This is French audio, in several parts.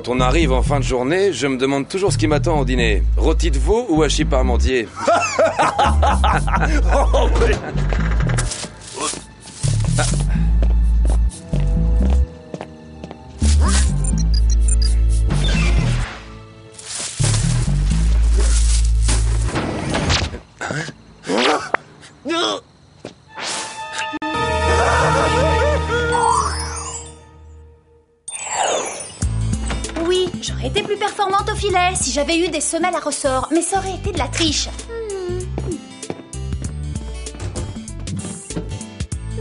Quand on arrive en fin de journée, je me demande toujours ce qui m'attend au dîner. Rôti de veau ou hachis parmentier? Oh, mais... Oui, j'aurais été plus performante au filet si j'avais eu des semelles à ressort, mais ça aurait été de la triche.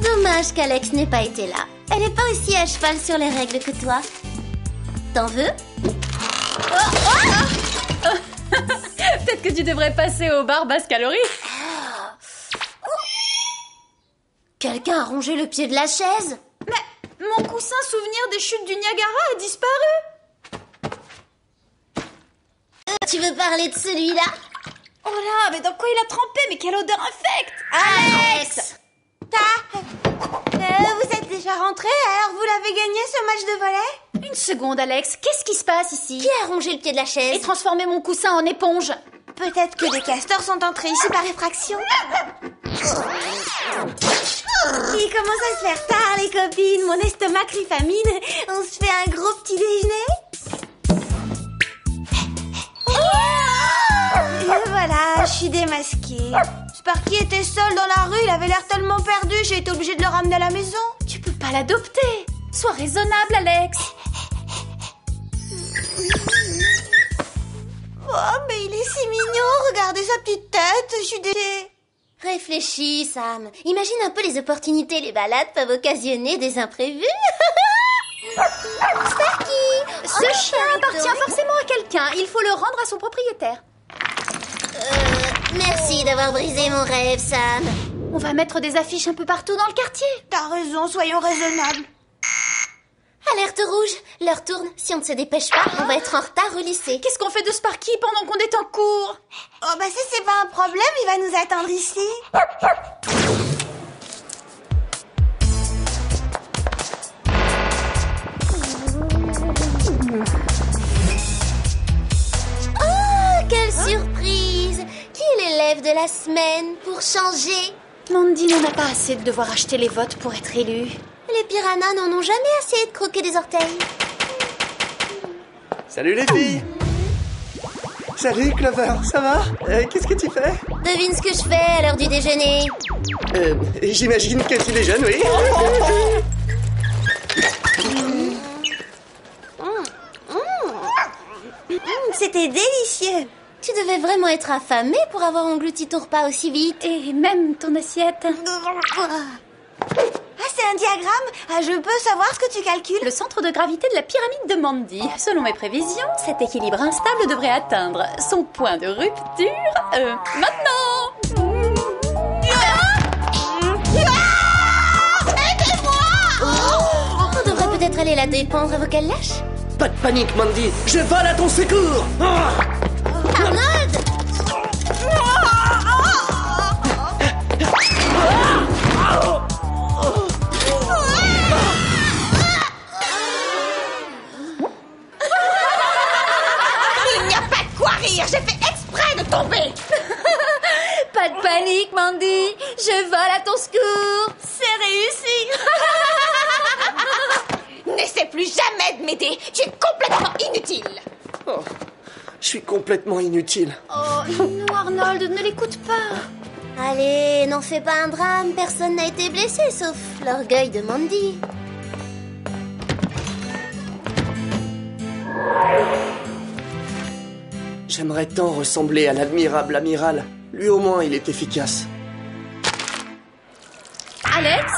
Dommage qu'Alex n'ait pas été là. Elle n'est pas aussi à cheval sur les règles que toi. T'en veux? Peut-être que tu devrais passer au bar basse calorie. Quelqu'un a rongé le pied de la chaise? Mais mon coussin souvenir des chutes du Niagara a disparu. Tu veux parler de celui-là? Oh là, mais dans quoi il a trempé? Mais quelle odeur infecte! Alex! Vous êtes déjà rentré, alors vous l'avez gagné ce match de volley? Une seconde, Alex, qu'est-ce qui se passe ici? Qui a rongé le pied de la chaise? Et transformé mon coussin en éponge. Peut-être que des castors sont entrés ici par effraction. Il commence à se faire tard, les copines. Mon estomac crie famine. On se fait un gros petit déjeuner? Et voilà, je suis démasquée. Sparky était seul dans la rue, il avait l'air tellement perdu, j'ai été obligée de le ramener à la maison. Tu peux pas l'adopter. Sois raisonnable, Alex. Oh, mais il est si mignon, regardez sa petite tête, je suis désolée. Réfléchis, Sam. Imagine un peu les opportunités, les balades peuvent occasionner des imprévus. Sparky! Ce chien appartient forcément à quelqu'un. Il faut le rendre à son propriétaire. Merci d'avoir brisé mon rêve, Sam. On va mettre des affiches un peu partout dans le quartier. T'as raison, soyons raisonnables. Alerte rouge, l'heure tourne. Si on ne se dépêche pas, on va être en retard au lycée. Qu'est-ce qu'on fait de Sparky pendant qu'on est en cours? Oh, bah ça c'est pas un problème, il va nous attendre ici. Oh, quelle surprise! Qui est l'élève de la semaine pour changer? Mandy n'en a pas assez de devoir acheter les votes pour être élue. Les piranhas n'en ont jamais assez de croquer des orteils. Salut les filles. Salut Clover, ça va? Qu'est-ce que tu fais? Devine ce que je fais à l'heure du déjeuner. J'imagine que tu déjeunes, oui. C'était délicieux. Tu devais vraiment être affamé pour avoir englouti ton repas aussi vite. Et même ton assiette. Ah, c'est un diagramme? Ah, je peux savoir ce que tu calcules? Le centre de gravité de la pyramide de Mandy. Selon mes prévisions, cet équilibre instable devrait atteindre son point de rupture maintenant. On devrait peut-être aller la dépendre avant qu'elle lâche. Pas de panique, Mandy. Je vole à ton secours. Arnold! Il n'y a pas de quoi rire, j'ai fait exprès de tomber. Pas de panique, Mandy. Je vole à ton secours. C'est réussi. N'essaie plus jamais de m'aider, tu es complètement inutile. Oh, je suis complètement inutile. Oh non, Arnold, ne l'écoute pas. Allez, n'en fais pas un drame, personne n'a été blessé sauf l'orgueil de Mandy. J'aimerais tant ressembler à l'admirable amiral. Lui au moins, il est efficace. Alex?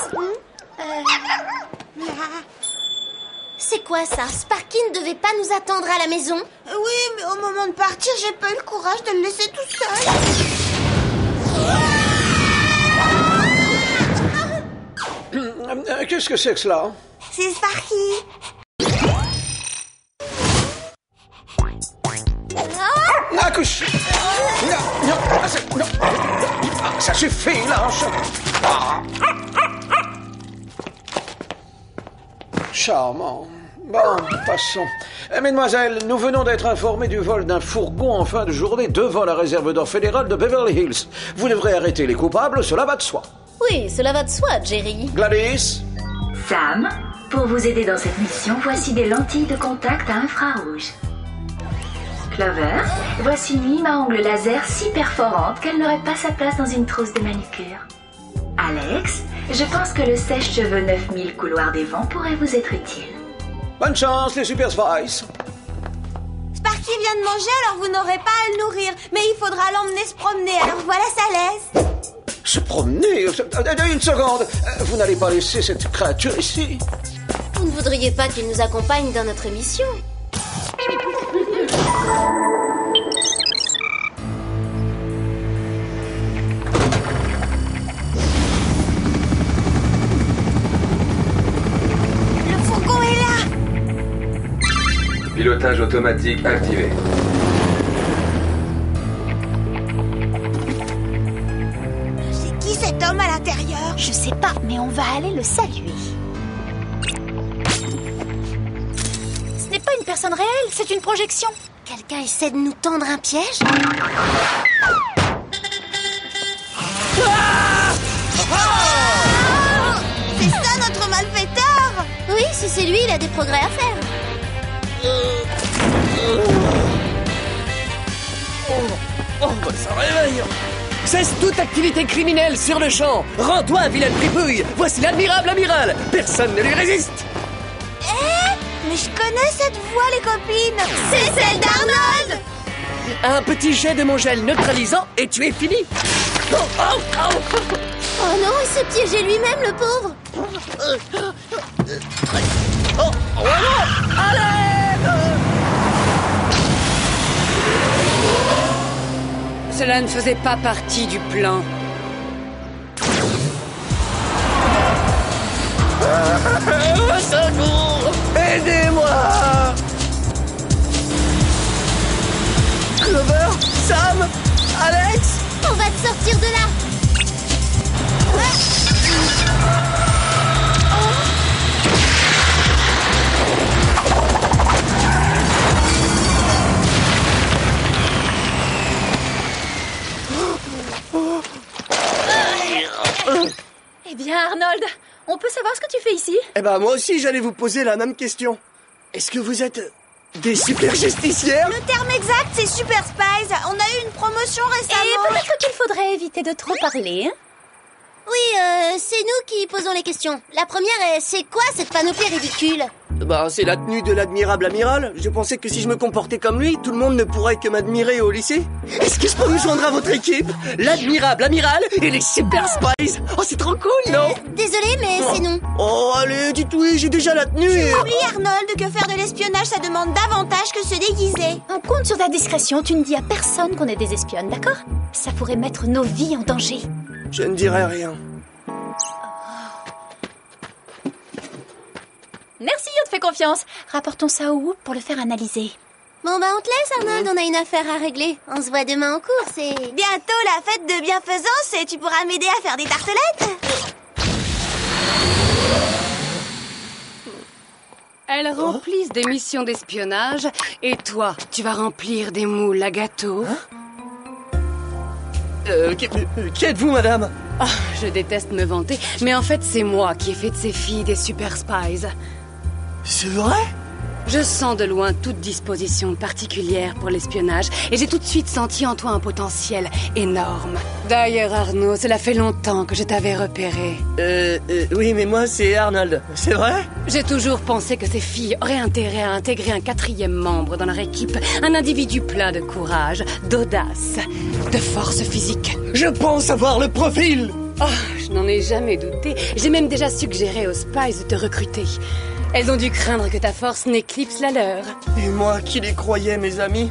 C'est quoi ça? Sparky ne devait pas nous attendre à la maison? Oui, mais au moment de partir, j'ai pas eu le courage de le laisser tout seul. Qu'est-ce que c'est que cela? C'est Sparky. Accouche! Non, non, ça suffit, lâche! Charmant. Bon, passons. Mesdemoiselles, nous venons d'être informés du vol d'un fourgon en fin de journée devant la réserve d'or fédérale de Beverly Hills. Vous devrez arrêter les coupables, cela va de soi. Oui, cela va de soi, Jerry. Gladys? Sam, pour vous aider dans cette mission, voici des lentilles de contact à infrarouge. Clover, voici une lime à ongles laser si perforante qu'elle n'aurait pas sa place dans une trousse de manucure. Alex, je pense que le sèche-cheveux 9000 couloirs des vents pourrait vous être utile. Bonne chance, les Super Spice. Sparky vient de manger, alors vous n'aurez pas à le nourrir. Mais il faudra l'emmener se promener, alors voilà sa laisse. Se promener? Une seconde. Vous n'allez pas laisser cette créature ici? Vous ne voudriez pas qu'il nous accompagne dans notre mission? Le fourgon est là. Pilotage automatique activé. C'est qui cet homme à l'intérieur? Je sais pas, mais on va aller le saluer. Ce n'est pas une personne réelle, c'est une projection. Quelqu'un essaie de nous tendre un piège? C'est ça notre malfaiteur. Oui, si c'est lui, il a des progrès à faire. Ça réveille. Cesse toute activité criminelle sur le champ. Rends-toi, vilaine fripouille. Voici l'admirable amiral. Personne ne lui résiste. Mais je connais cette voix, les copines. C'est celle d'Arnold. Un petit jet de mon gel neutralisant et tu es fini. Oh, oh, oh. Oh non, il s'est piégé lui-même, le pauvre. Oh, oh, non. À l'aide. Cela ne faisait pas partie du plan. Secours! Aidez-moi! Clover? Sam? Alex? On va te sortir de là. Eh bien, Arnold, on peut savoir ce que tu fais ici? Eh ben, moi aussi, j'allais vous poser la même question. Est-ce que vous êtes des super justicières? Le terme exact, c'est Super Spies. On a eu une promotion Et récemment. peut-être qu'il faudrait éviter de trop parler, hein? Oui, c'est nous qui posons les questions. La première est, c'est quoi cette panoplie ridicule? Bah, c'est la tenue de l'admirable amiral. Je pensais que si je me comportais comme lui, tout le monde ne pourrait que m'admirer au lycée. Est-ce que je peux me joindre à votre équipe? L'admirable amiral et les Super Spies. Oh, c'est trop cool, non? Désolé, mais c'est non. Oh, allez, dites oui, j'ai déjà la tenue. et- Oublie, Arnold, que faire de l'espionnage, ça demande davantage que se déguiser. On compte sur ta discrétion, tu ne dis à personne qu'on est des espionnes, d'accord? Ça pourrait mettre nos vies en danger. Je ne dirai rien. Merci, on te fait confiance. Rapportons ça au Whoop pour le faire analyser. Bon, bah, on te laisse, Arnold, on a une affaire à régler. On se voit demain en cours, c'est... Bientôt la fête de bienfaisance et tu pourras m'aider à faire des tartelettes. Elles remplissent des missions d'espionnage et toi, tu vas remplir des moules à gâteau. Qui êtes-vous, madame? Ah, je déteste me vanter, mais en fait, c'est moi qui ai fait de ces filles des Super Spies. C'est vrai? Je sens de loin toute disposition particulière pour l'espionnage et j'ai tout de suite senti en toi un potentiel énorme. D'ailleurs, Arnaud, cela fait longtemps que je t'avais repéré. Oui, mais moi, c'est Arnold. C'est vrai? J'ai toujours pensé que ces filles auraient intérêt à intégrer un 4e membre dans leur équipe, un individu plein de courage, d'audace, de force physique. Je pense avoir le profil. Oh, je n'en ai jamais douté. J'ai même déjà suggéré aux Spies de te recruter. Elles ont dû craindre que ta force n'éclipse la leur. Et moi qui les croyais, mes amis?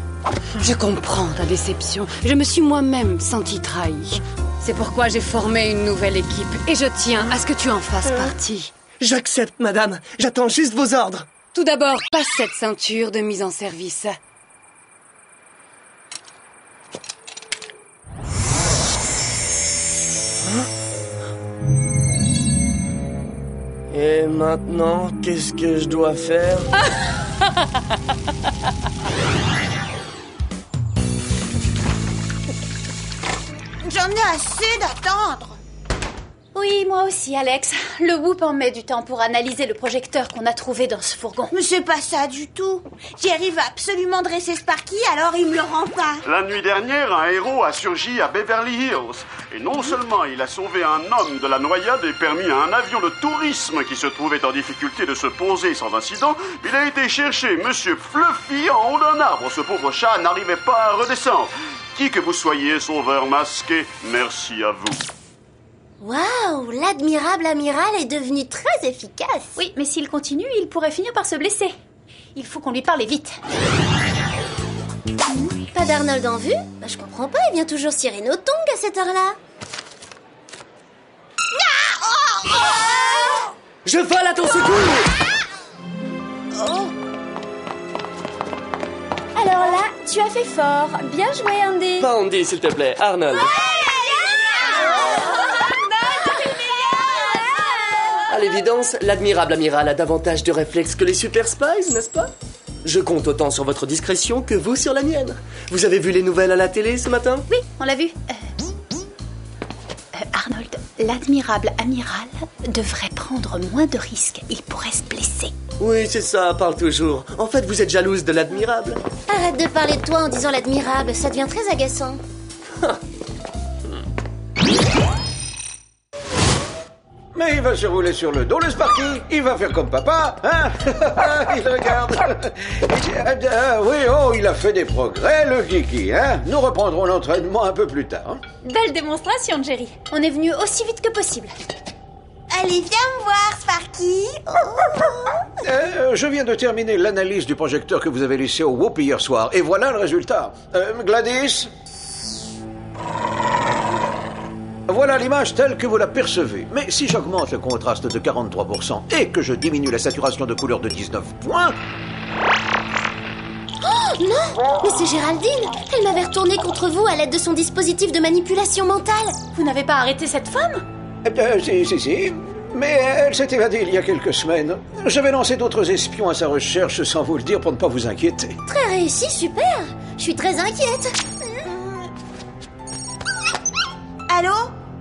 Je comprends ta déception. Je me suis moi-même sentie trahie. C'est pourquoi j'ai formé une nouvelle équipe et je tiens à ce que tu en fasses partie. J'accepte, madame. J'attends juste vos ordres. Tout d'abord, passe cette ceinture de mise en service. Et maintenant, qu'est-ce que je dois faire? J'en ai assez d'attendre. Oui, moi aussi, Alex. Le Whoop en met du temps pour analyser le projecteur qu'on a trouvé dans ce fourgon. Mais c'est pas ça du tout. Jerry va absolument dresser Sparky, alors il me le rend pas. La nuit dernière, un héros a surgi à Beverly Hills. Et non seulement il a sauvé un homme de la noyade et permis à un avion de tourisme qui se trouvait en difficulté de se poser sans incident, il a été chercher Monsieur Fluffy en haut d'un arbre. Ce pauvre chat n'arrivait pas à redescendre. Qui que vous soyez, sauveur masqué, merci à vous. Waouh, l'admirable amiral est devenu très efficace. Oui, mais s'il continue, il pourrait finir par se blesser. Il faut qu'on lui parle vite. Pas d'Arnold en vue? Bah, je comprends pas, il vient toujours cirer nos tongs à cette heure-là. Je vole à ton secours! Alors là, tu as fait fort. Bien joué, Andy. Pas Andy, s'il te plaît, Arnold. À l'évidence, l'admirable amiral a davantage de réflexes que les Super Spies, n'est-ce pas? Je compte autant sur votre discrétion que vous sur la mienne. Vous avez vu les nouvelles à la télé ce matin? Oui, on l'a vu. Arnold, l'admirable amiral devrait prendre moins de risques. Il pourrait se blesser. Oui, c'est ça, parle toujours. En fait, vous êtes jalouse de l'admirable. Arrête de parler de toi en disant l'admirable, ça devient très agaçant. Mais il va se rouler sur le dos, le Sparky. Il va faire comme papa, hein? Il regarde. Oui, oh, il a fait des progrès, le Kiki, hein? Nous reprendrons l'entraînement un peu plus tard. Belle démonstration, Jerry. On est venu aussi vite que possible. Allez, viens me voir, Sparky. Je viens de terminer l'analyse du projecteur que vous avez laissé au Whoop hier soir. Et voilà le résultat. Gladys? Voilà l'image telle que vous la percevez. Mais si j'augmente le contraste de 43% et que je diminue la saturation de couleur de 19 points... Oh non! Mais c'est Géraldine! Elle m'avait retourné contre vous à l'aide de son dispositif de manipulation mentale. Vous n'avez pas arrêté cette femme? Si. Mais elle s'est évadée il y a quelques semaines. J'avais lancé d'autres espions à sa recherche sans vous le dire pour ne pas vous inquiéter. Très réussi, super! Je suis très inquiète. Allô?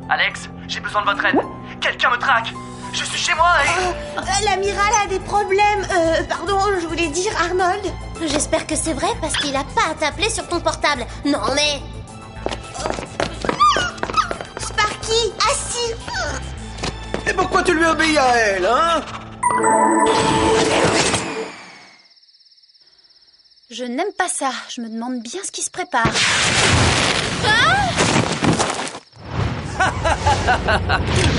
Alex, j'ai besoin de votre aide. Quelqu'un me traque. Je suis chez moi et... L'amiral a des problèmes. Pardon, je voulais dire Arnold. J'espère que c'est vrai parce qu'il a pas à t'appeler sur ton portable. Non mais... Sparky, assis. Et pourquoi tu lui obéis à elle, hein? Je n'aime pas ça. Je me demande bien ce qui se prépare.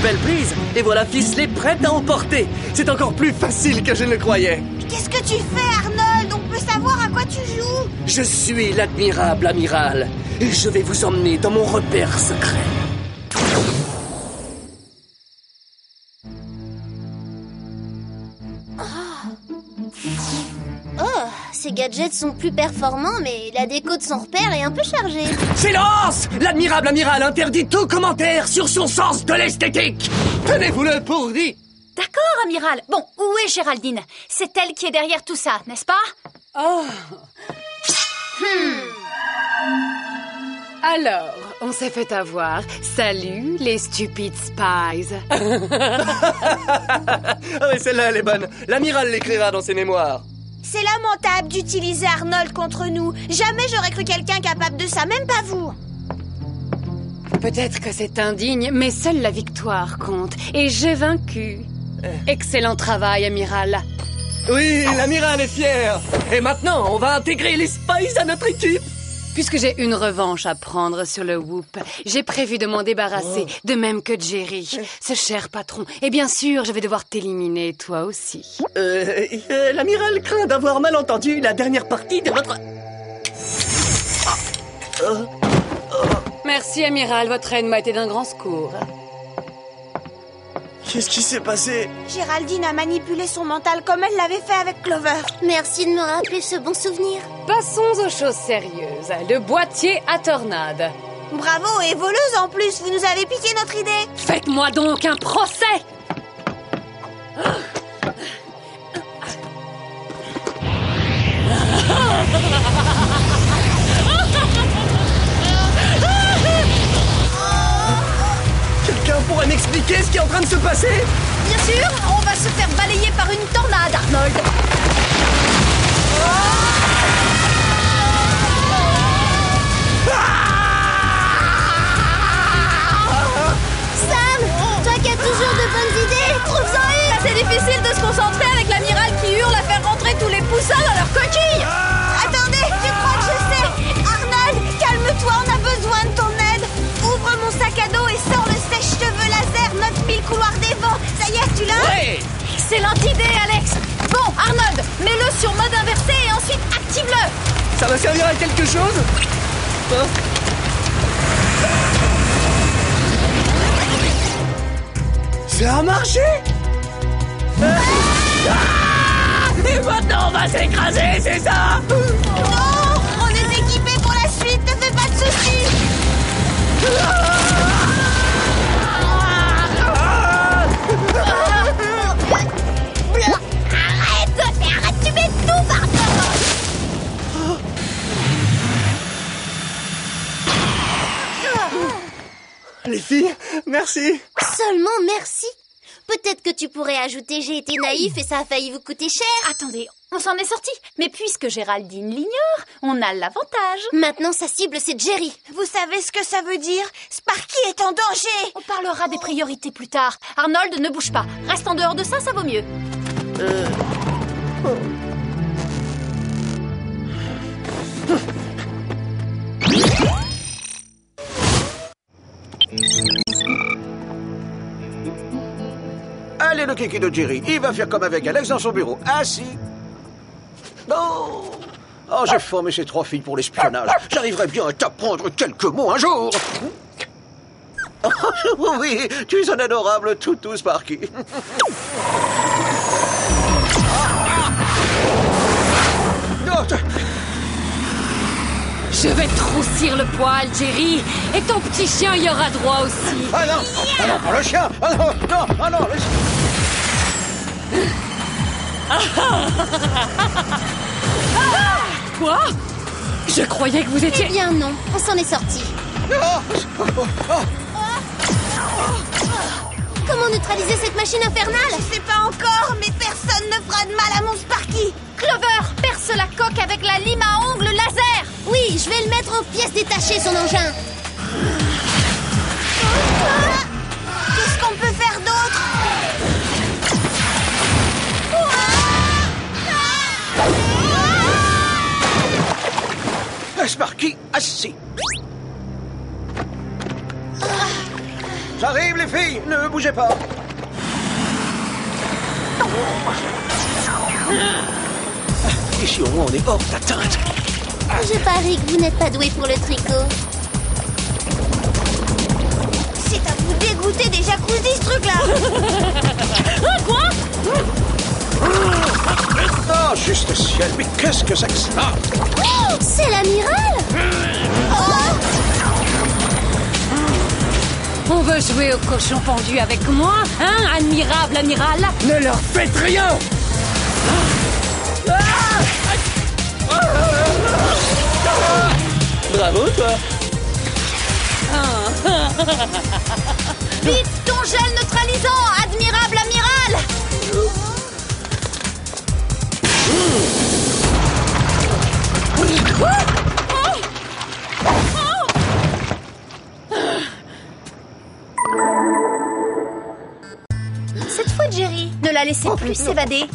Belle prise. Et voilà ficelée prête à emporter. C'est encore plus facile que je ne le croyais. Qu'est-ce que tu fais, Arnold? On peut savoir à quoi tu joues? Je suis l'admirable amiral. Et je vais vous emmener dans mon repère secret. Oh, ces gadgets sont plus performants, mais la déco de son repère est un peu chargée. Silence! L'admirable amiral interdit tout commentaire sur son sens de l'esthétique. Tenez-vous-le pour dit. D'accord, amiral. Bon, où est Géraldine? C'est elle qui est derrière tout ça, n'est-ce pas? Oh. Alors, on s'est fait avoir. Salut, les stupides spies. Ah oui, celle-là, elle est bonne. L'amiral l'écrira dans ses mémoires. C'est lamentable d'utiliser Arnold contre nous. Jamais j'aurais cru quelqu'un capable de ça, même pas vous. Peut-être que c'est indigne, mais seule la victoire compte. Et j'ai vaincu. Excellent travail, amiral. Oui, l'amiral est fier. Et maintenant, on va intégrer les Spies à notre équipe. Puisque j'ai une revanche à prendre sur le Whoop, j'ai prévu de m'en débarrasser, de même que Jerry, ce cher patron. Et bien sûr, je vais devoir t'éliminer, toi aussi. L'amiral craint d'avoir mal entendu la dernière partie de votre... Merci, amiral, votre aide m'a été d'un grand secours. Qu'est-ce qui s'est passé? Géraldine a manipulé son mental comme elle l'avait fait avec Clover. Merci de me rappeler ce bon souvenir. Passons aux choses sérieuses. Le boîtier à tornade. Bravo, et voleuse en plus, vous nous avez piqué notre idée. Faites-moi donc un procès! Quelqu'un pourrait m'expliquer ce qui est en train de se passer? Bien sûr, on va se faire balayer par une tornade, Arnold. Sam, toi qui as toujours de bonnes idées, trouve-en une. C'est difficile de se concentrer avec l'amiral qui hurle à faire rentrer tous les poussins dans leur coquille. Attendez, je crois que je sais. Arnold, calme-toi, on a besoin de ton aide. Ouvre mon sac à dos et sors le sèche-cheveux laser 9000 couloirs des vents. Ça y est, tu l'as? Ouais! Excellente idée, Alex. Bon, Arnold, mets-le sur mode inversé et ensuite active-le. Ça va servir à quelque chose? Hein? Ça a marché! Et maintenant on va s'écraser, c'est ça? Non, on est équipés pour la suite, ne fais pas de soucis. Arrête, tu mets tout par terre. Les filles, merci! Seulement merci. Peut-être que tu pourrais ajouter j'ai été naïf et ça a failli vous coûter cher. Attendez, on s'en est sorti. Mais puisque Géraldine l'ignore, on a l'avantage. Maintenant sa cible c'est Jerry. Vous savez ce que ça veut dire? Sparky est en danger. On parlera des priorités plus tard. Arnold, ne bouge pas. Reste en dehors de ça, ça vaut mieux. Allez, le kiki de Jerry, il va faire comme avec Alex dans son bureau, assis. Oh, j'ai formé ces 3 filles pour l'espionnage. J'arriverai bien à t'apprendre quelques mots un jour. Oh, oui, tu es un adorable toutou, Sparky. Je vais te roussir le poil, Jerry. Et ton petit chien y aura droit aussi. Ah non, pas le chien. Ah non, le chien. Quoi? Je croyais que vous étiez... Eh bien non, on s'en est sorti. Comment neutraliser cette machine infernale? Je sais pas encore, mais personne ne fera de mal à mon Sparky. Clover, perce la coque avec la lime à ongles laser. Oui, je vais le mettre en pièces détachées, son engin. Qu'est-ce qu'on peut faire d'autre? Sparky, assis. J'arrive, les filles, ne bougez pas. Ici, au moins, on est hors d'atteinte. Je parie que vous n'êtes pas doué pour le tricot. C'est à vous dégoûter des jacuzzis, ce truc-là. Quoi? Oh, juste ciel, mais qu'est-ce que c'est que ça? Oh, c'est l'amiral. On veut jouer au cochon pendu avec moi, hein, admirable amiral? Ne leur faites rien! Bravo, toi! Vite, ton gel neutralisant, admirable amiral! Cette fois, Jerry, ne la laissez plus s'évader.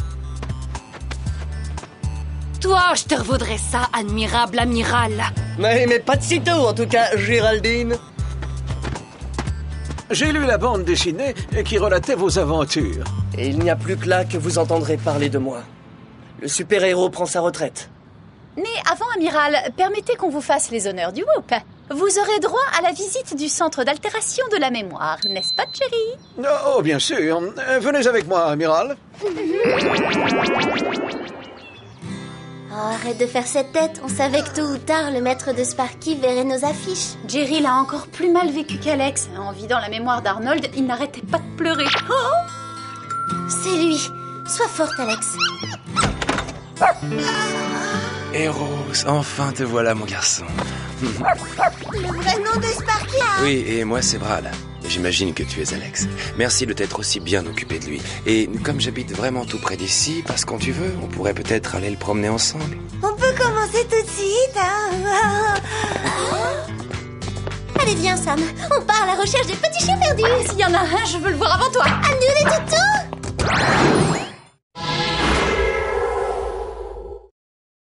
Toi, je te revaudrais ça, admirable amiral. Mais pas de sitôt, en tout cas, Géraldine. J'ai lu la bande dessinée qui relatait vos aventures. Et il n'y a plus que là que vous entendrez parler de moi. Le super-héros prend sa retraite. Mais avant, amiral, permettez qu'on vous fasse les honneurs du Whoop. Vous aurez droit à la visite du centre d'altération de la mémoire, n'est-ce pas, Jerry? Oh, bien sûr. Venez avec moi, amiral. Oh, arrête de faire cette tête. On savait que tôt ou tard, le maître de Sparky verrait nos affiches. Jerry l'a encore plus mal vécu qu'Alex. En vidant la mémoire d'Arnold, il n'arrêtait pas de pleurer. C'est lui. Sois forte, Alex. Eros, enfin te voilà, mon garçon. Le vrai nom de Sparky. Oui, et moi c'est Brad. J'imagine que tu es Alex. Merci de t'être aussi bien occupé de lui. Et comme j'habite vraiment tout près d'ici, passe quand tu veux, on pourrait peut-être aller le promener ensemble. On peut commencer tout de suite, hein. Allez, viens, Sam. On part à la recherche des petits chiens perdus. S'il y en a un, je veux le voir avant toi. À